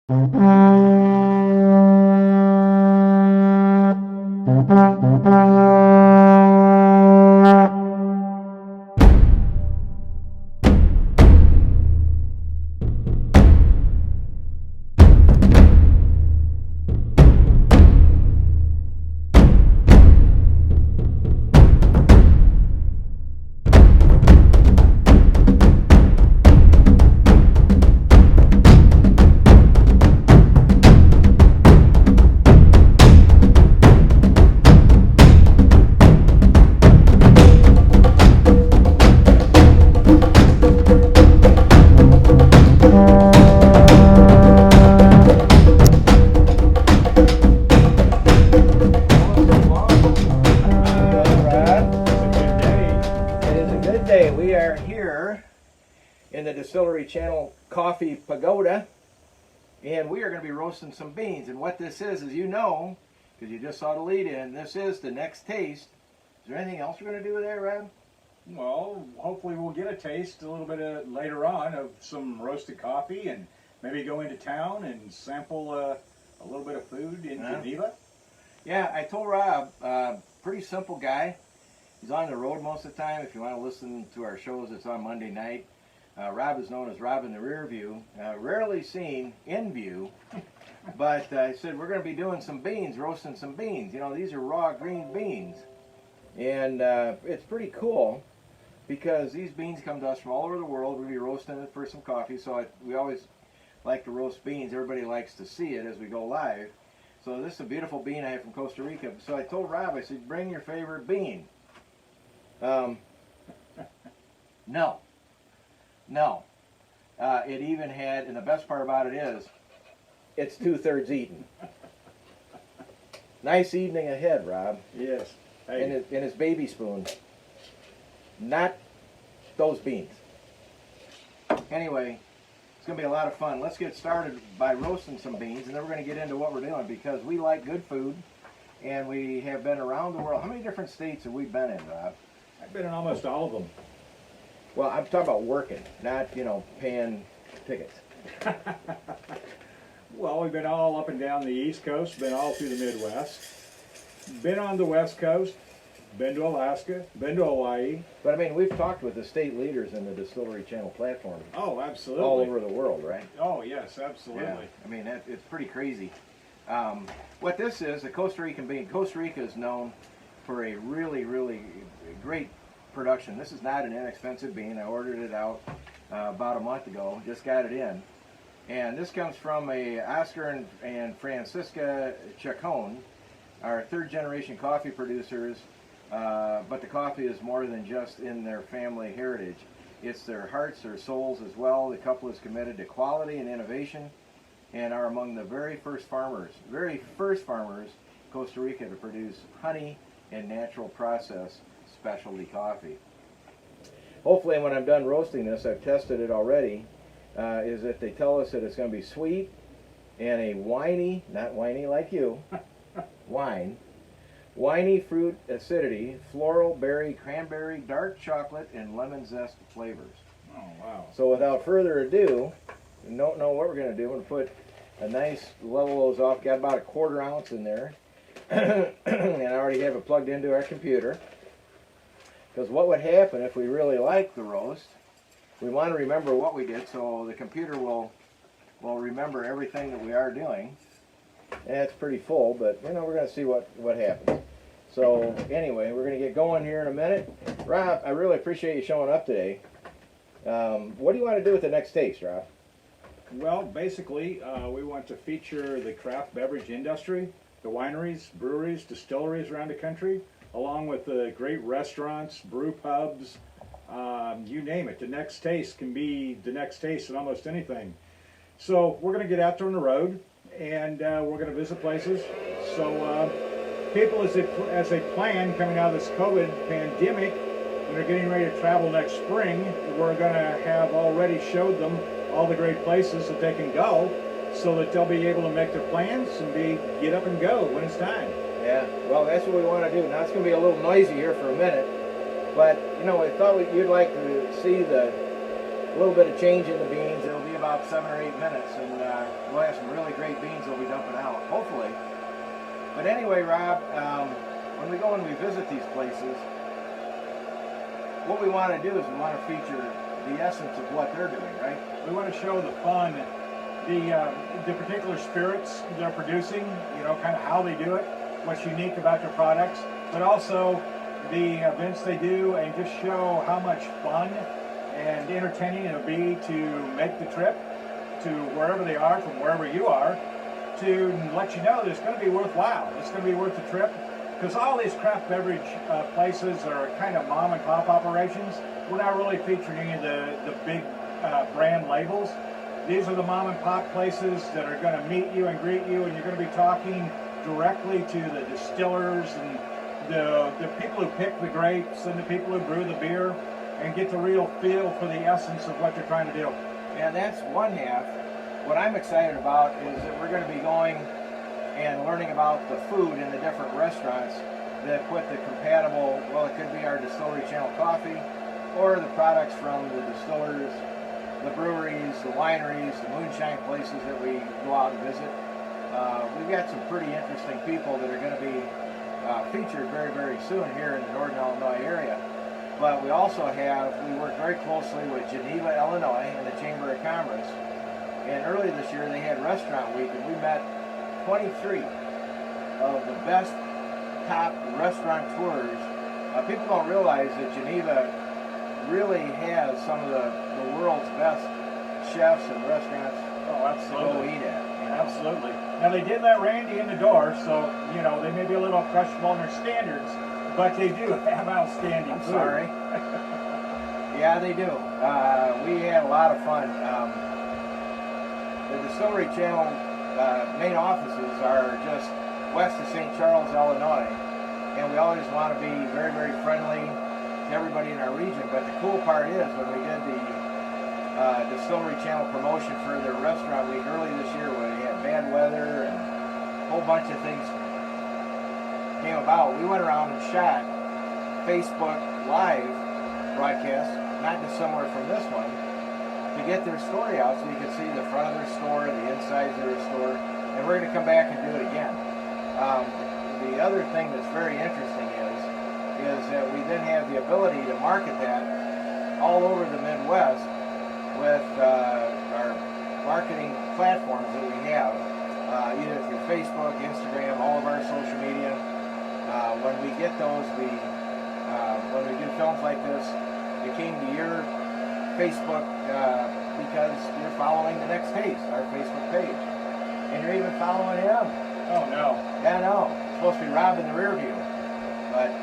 We are here in the Distillery Channel Coffee Pagoda, and we are going to be roasting some beans. And what this is you know, because you just saw the lead in, this is the next taste. Is there anything else we're going to do with that, Rob? Well, hopefully we'll get a taste a little bit later on of some roasted coffee, and maybe go into town and sample a little bit of food in Geneva. Yeah, I told Rob, pretty simple guy. He's on the road most of the time. If you want to listen to our shows, it's on Monday night. Rob is known as Rob in the Rear View, rarely seen in view. But I said, we're going to be doing some beans, roasting some beans. You know, these are raw green beans. And it's pretty cool because these beans come to us from all over the world. We'll be roasting it for some coffee. So we always like to roast beans. Everybody likes to see it as we go live. So this is a beautiful bean I have from Costa Rica. So I told Rob, I said, bring your favorite bean. No. It even had, and the best part about it is, it's 2/3 eaten. Nice evening ahead, Rob. Yes. Hey. In his baby spoon. Not those beans. Anyway, it's going to be a lot of fun. Let's get started by roasting some beans, and then we're going to get into what we're doing because we like good food, and we have been around the world. How many different states have we been in, Rob? I've been in almost all of them. Well, I'm talking about working, not, paying tickets. Well, we've been all up and down the East Coast, been all through the Midwest, been on the West Coast, been to Alaska, been to Hawaii. But I mean, we've talked with the state leaders in the Distillery Channel platform. Oh, absolutely. All over the world, right? Oh, yes, absolutely. Yeah. I mean, it's pretty crazy. What this is, a Costa Rican bean. Costa Rica is known for a really, really great production. This is not an inexpensive bean. I ordered it out about a month ago. Just got it in. And this comes from a Oscar and Francisca Chacon, our third generation coffee producers. But the coffee is more than just in their family heritage. It's their hearts, their souls as well. The couple is committed to quality and innovation and are among the very first farmers Costa Rica to produce honey and natural process specialty coffee. Hopefully when I'm done roasting this, I've tested it already, is that they tell us that it's going to be sweet and a winey, not whiny like you, winey fruit acidity, floral, berry, cranberry, dark chocolate, and lemon zest flavors. Oh, wow. So without further ado, we don't know what we're going to do. I'm going to put a nice level those off. Got about a 1/4 ounce in there. And I already have it plugged into our computer. Because what would happen if we really like the roast, we want to remember what we did so the computer will remember everything that we are doing. And it's pretty full, but we're going to see what happens. So anyway, we're going to get going here in a minute. Rob, I really appreciate you showing up today. What do you want to do with the next taste, Rob? Well, basically, we want to feature the craft beverage industry, the wineries, breweries, distilleries around the country, along with the great restaurants, brew pubs, you name it. The next taste can be the next taste in almost anything. So we're going to get out there on the road, and we're going to visit places. So people, as they plan coming out of this COVID pandemic, when they're getting ready to travel next spring, we're going to have already showed them all the great places that they can go, so that they'll be able to make their plans and get up and go when it's time. Yeah, well, that's what we want to do. Now it's going to be a little noisy here for a minute, but I thought you'd like to see the a little bit of change in the beans. It'll be about 7 or 8 minutes, and we'll have some really great beans we'll be dumping out, hopefully. But anyway, Rob, when we go and we visit these places, what we want to do is we want to feature the essence of what they're doing, right? We want to show the fun, the particular spirits they're producing, you know, kind of how they do it, what's unique about their products, but also the events they do, and just show how much fun and entertaining it'll be to make the trip to wherever they are, from wherever you are, to let you know that it's going to be worthwhile. It's going to be worth the trip, because all these craft beverage places are kind of mom and pop operations. We're not really featuring any of the big brand labels. These are the mom and pop places that are going to meet you and greet you, and you're going to be talking directly to the distillers and the people who pick the grapes and the people who brew the beer, and get the real feel for the essence of what they're trying to do. And that's one half. What I'm excited about is that we're going to be going and learning about the food in the different restaurants that put the compatible, well, it could be our Distillery Channel coffee, or the products from the distillers, the breweries, the wineries, the moonshine places that we go out and visit. We've got some pretty interesting people that are going to be featured very, very soon here in the Northern Illinois area. But we also we work very closely with Geneva, Illinois, and the Chamber of Commerce. And early this year they had Restaurant Week, and we met 23 of the best top restaurateurs. People don't realize that Geneva really has some of the world's best chefs and restaurants to go eat at. You know? Absolutely. Now they did let Randy in the door, so you know they may be a little questionable in their standards, but they do have outstanding food. Sorry. Yeah, they do. We had a lot of fun. The Distillery Channel main offices are just west of St. Charles, Illinois, and we always want to be very, very friendly to everybody in our region. But the cool part is when we did the Distillery Channel promotion for their Restaurant Week early this year, when they had bad weather and a whole bunch of things came about, we went around and shot Facebook Live broadcasts, not dissimilar from this one, to get their story out so you could see the front of their store, the insides of their store, and we're going to come back and do it again. The other thing that's very interesting is that we then have the ability to market that all over the Midwest with our marketing platforms that we have, either through Facebook, Instagram, all of our social media. When we get those, when we do films like this, it came to your Facebook because you're following the Next Taste, our Facebook page, and you're even following him. Oh no! Yeah, no. It's supposed to be Rob in the rear view, but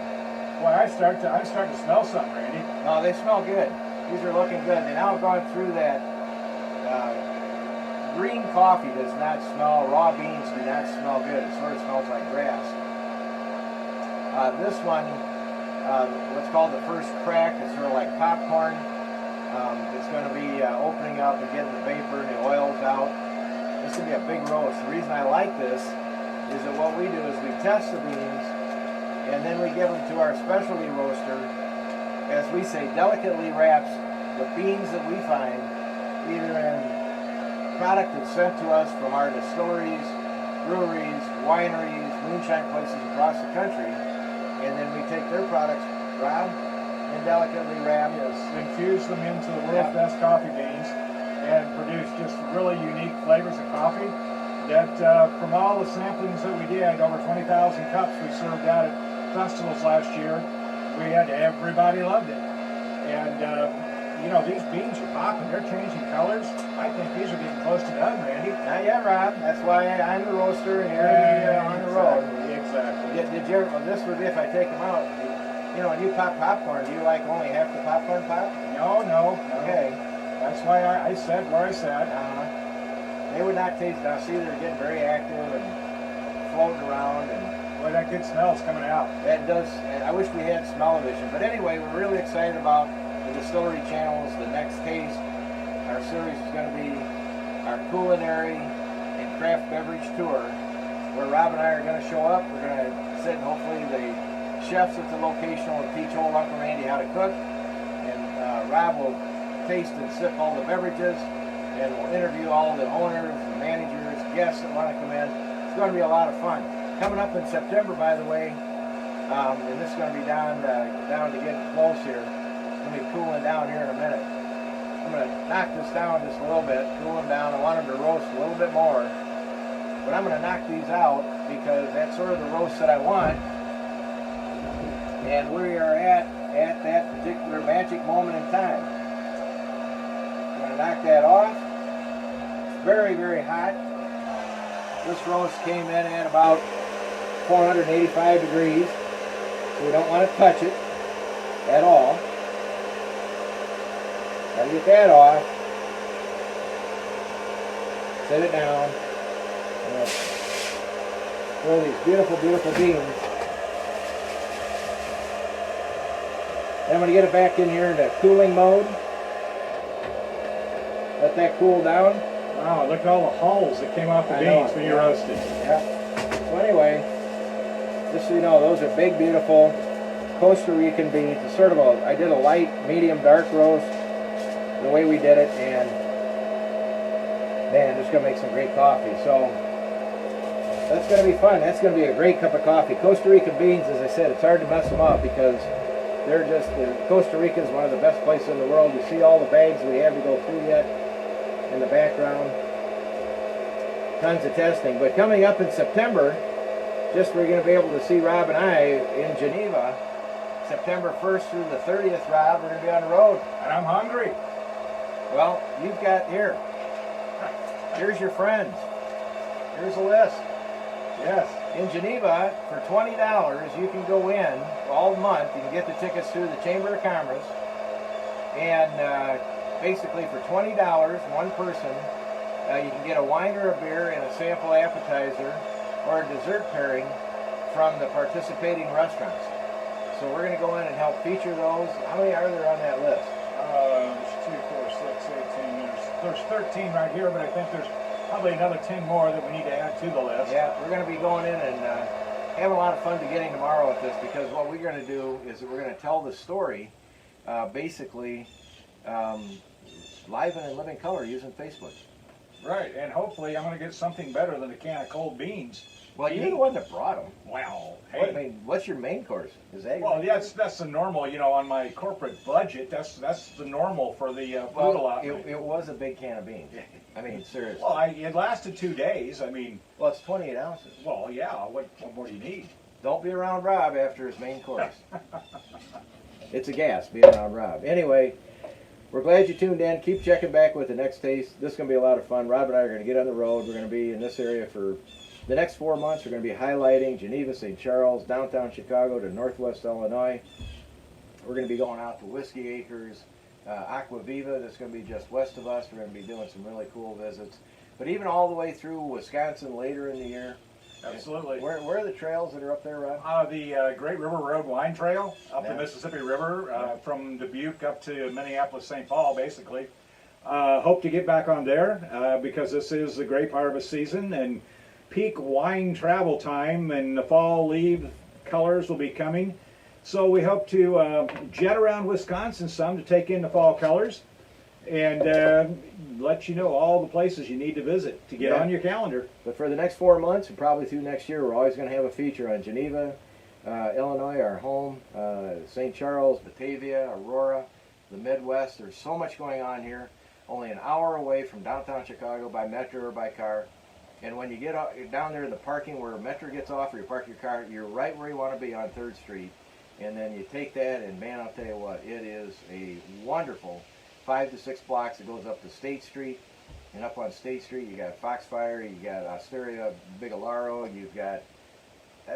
boy, I'm starting to smell something, Randy. no, they smell good. These are looking good. They now have gone through that. Green coffee does not smell. Raw beans do not smell good. It sort of smells like grass. This one, what's called the first crack, is sort of like popcorn. It's going to be opening up and getting the vapor and the oils out. This is going to be a big roast. The reason I like this is that what we do is we test the beans, and then we give them to our specialty roaster, as we say, delicately wraps the beans that we find either in product that's sent to us from our distilleries, breweries, wineries, moonshine places across the country, and then we take their products, Rob, and delicately wrap. Yes, infuse them into the world's best coffee beans and produce just really unique flavors of coffee that from all the samplings that we did, over 20,000 cups we served out at festivals last year, everybody loved it. And you know, these beans are popping, they're changing colors. I think these are getting close to done, Randy. Not yet, Rob. That's why I'm the roaster and you're on the road. Exactly. Did you ever, this would be if I take them out. You know, when you pop popcorn, do you like only half the popcorn pop? No. Okay. That's why I said where I said. They would not taste. Now, see, they're getting very active and floating around, and boy, that good smell's coming out. that does. And I wish we had smell-o-vision. But anyway, we're really excited about the Distillery Channels, the Next Taste. Our series is going to be our culinary and craft beverage tour, where Rob and I are going to show up. We're going to sit and hopefully the chefs at the location will teach old Uncle Randy how to cook, and Rob will taste and sip all the beverages, and we'll interview all the owners, the managers, guests that want to come in. It's going to be a lot of fun. Coming up in September, by the way, and this is going to be down to getting close here. It's going to be cooling down here in a minute. I'm going to knock this down just a little bit, cool them down. I want them to roast a little bit more. But I'm going to knock these out because that's sort of the roast that I want. And we are at that particular magic moment in time. I'm going to knock that off. It's very, very hot. This roast came in at about 485 degrees. So we don't want to touch it at all. Got to get that off. Set it down. And throw these beautiful, beautiful beans. Then I'm going to get it back in here into cooling mode. Let that cool down. Wow, look at all the hulls that came off the beans when you roasted. Yeah. So anyway, just so you know, those are big, beautiful Costa Rican beans. It's sort of I did a light, medium, dark roast the way we did it, and man, just going to make some great coffee. So that's going to be fun. That's going to be a great cup of coffee. Costa Rican beans, as I said, it's hard to mess them up because they're just, Costa Rica is one of the best places in the world. You see all the bags we have to go through yet in the background. Tons of testing. But coming up in September, we're going to be able to see Rob and I in Geneva. September 1st through the 30th, Rob, we're going to be on the road. And I'm hungry. Well, you've got here's your friends. Here's a list. Yes. In Geneva, for $20, you can go in all month. You can get the tickets through the Chamber of Commerce. And basically for $20, one person, you can get a wine or a beer and a sample appetizer or a dessert pairing from the participating restaurants. So we're going to go in and help feature those. How many are there on that list? There's 2, 4, 6, 18. There's 13 right here, but I think there's probably another 10 more that we need to add to the list. Yeah, we're going to be going in and having a lot of fun beginning tomorrow with this, because what we're going to do is we're going to tell the story basically live and in living color using Facebook. Right, and hopefully I'm going to get something better than a can of cold beans. Well, you're the one that brought them. Wow. Hey. I mean, what's your main course? Is that well, that's the normal, on my corporate budget. That's the normal for the food allotment. It was a big can of beans. I mean, seriously. Well, it lasted 2 days. I mean. Well, it's 28 ounces. Well, yeah. What more do you need? Don't be around Rob after his main course. It's a gas being around Rob. Anyway, we're glad you tuned in. Keep checking back with the next taste. This is going to be a lot of fun. Rob and I are going to get on the road. We're going to be in this area for the next 4 months. We're going to be highlighting Geneva, St. Charles, downtown Chicago to northwest Illinois. We're going to be going out to Whiskey Acres, Aqua Viva, that's going to be just west of us. We're going to be doing some really cool visits. But even all the way through Wisconsin later in the year. Absolutely. Where are the trails that are up there, Rob? The Great River Road Wine Trail up the Mississippi River from Dubuque up to Minneapolis, St. Paul, basically. Hope to get back on there because this is the grape harvest season and peak wine travel time, and the fall leaf colors will be coming. So we hope to jet around Wisconsin some to take in the fall colors and let you know all the places you need to visit to get on your calendar. But for the next 4 months and probably through next year, we're always going to have a feature on Geneva, Illinois, our home, St. Charles, Batavia, Aurora, the Midwest. There's so much going on here. Only an hour away from downtown Chicago by metro or by car. And when you get down there in the parking where Metro gets off or you park your car, you're right where you want to be on 3rd Street. And then you take that, and man, I'll tell you what, it is a wonderful 5 to 6 blocks. It goes up to State Street. And up on State Street, you got Foxfire, you got Osteria, Bigalaro, you've got,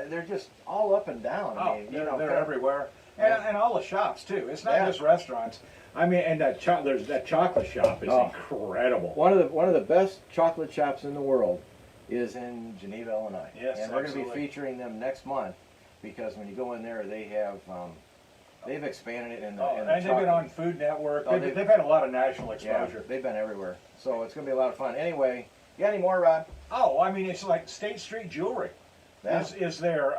they're just all up and down. I mean, they're everywhere. And all the shops, too. It's not just restaurants. I mean, and that chocolate shop is incredible. One of the best chocolate shops in the world is in Geneva, Illinois. Yes, and we're going to be featuring them next month because when you go in there, they have they've expanded it in the and they've been on Food Network. They've had a lot of national exposure. Yeah, they've been everywhere. So it's going to be a lot of fun. Anyway, you got any more, Rob? Oh, I mean, it's like State Street Jewelry is there.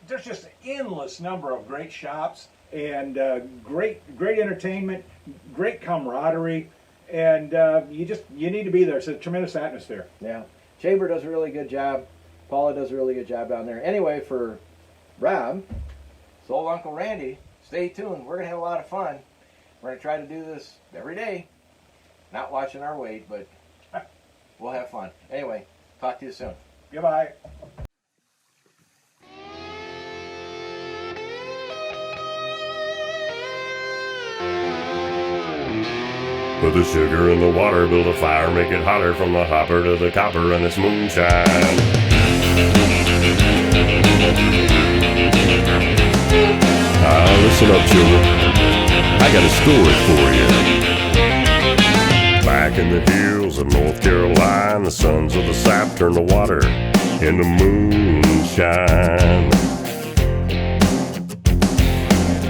There's just an endless number of great shops and great entertainment, great camaraderie, and you need to be there. It's a tremendous atmosphere. Yeah. Chamber does a really good job. Paula does a really good job down there. Anyway, for Rob, Soul Uncle Randy, stay tuned. We're going to have a lot of fun. We're going to try to do this every day. Not watching our weight, but we'll have fun. Anyway, talk to you soon. Goodbye. Put the sugar in the water, build a fire, make it hotter from the hopper to the copper, and it's moonshine. Listen up, children. I got a story for you. Back in the hills of North Carolina, the sons of the sap turned the water into moonshine.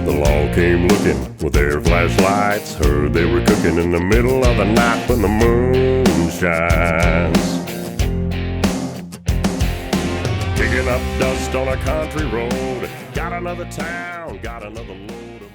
The law came looking with their flashlights, heard they were cooking in the middle of the night when the moon shines. Kicking up dust on a country road, got another town, got another load of